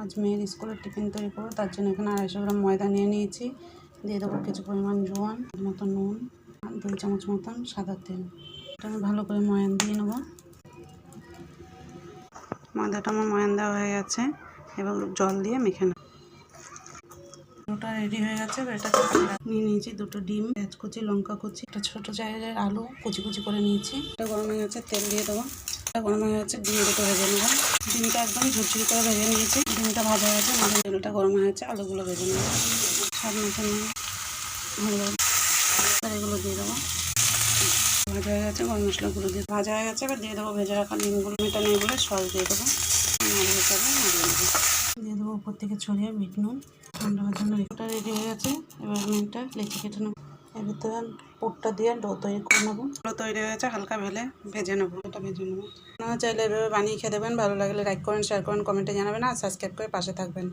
আজ মেয়ের স্কুলের টিফিন তৈরি করবো, তার জন্য এখানে 250 গ্রাম ময়দা নিয়ে নিয়েছি। দিয়ে দেবো কিছু পরিমাণ জোয়ান, মতো নুন আর 2 চামচ মতন সাদা তেল। এটা আমি ভালো করে ময়ান দিয়ে নেবো। ময়দাটা আমার ময়ান দেওয়া হয়ে গেছে, এবার জল দিয়ে মেখে নেব। ওটা রেডি হয়ে গেছে। এটাকে নিয়ে নিয়েছি 2টো ডিম, পেঁয়াজ কুচি, লঙ্কা কুচি, একটা ছোটো সাইজের আলু কুচি কুচি করে নিয়েছি। এটা গরম হয়ে গেছে, তেল দিয়ে দেবো। এটা গরম হয়ে গেছে, ডিম দুটো ভেজে নেবো। ডিমটা একদম ঝুরঝুরি করে ভেজে নিয়েছি। ডিমটা ভাজা হয়েছে, তেলটা গরম হয়ে গেছে, আলুগুলো ভেজে নেবো। সব মেখে নেবো ভালো। এগুলো দিয়ে দেবো। ভাজা হয়ে গেছে, গরম মশলাগুলো দিয়ে ভাজা হয়ে গেছে। এবার দিয়ে দেবো ভেজে রাখা ডিমগুলো। এটা নেই বলে সস দিয়ে দেবো, নাড়িয়ে হিসাবে নাড়িয়ে নেবো। দিয়ে দেবো উপর থেকে ছড়িয়ে বিট নুন। ঠান্ডা হওয়ার জন্য এটা রেডি হয়ে গেছে। এবার আমি একটা লেচি কেটে নেবো। এর ভিতরে পুরটা দিয়ে ডো তৈরি করে নেবো। ডো তৈরি হয়ে গেছে, হালকা ভেজে নেবো। এটা ভেজে নেবো। আপনারা চাইলে এভাবে বানিয়ে খেয়ে দেবেন। ভালো লাগলে লাইক করেন, শেয়ার করেন, কমেন্টে জানাবেন আর সাবস্ক্রাইব করে পাশে থাকবেন।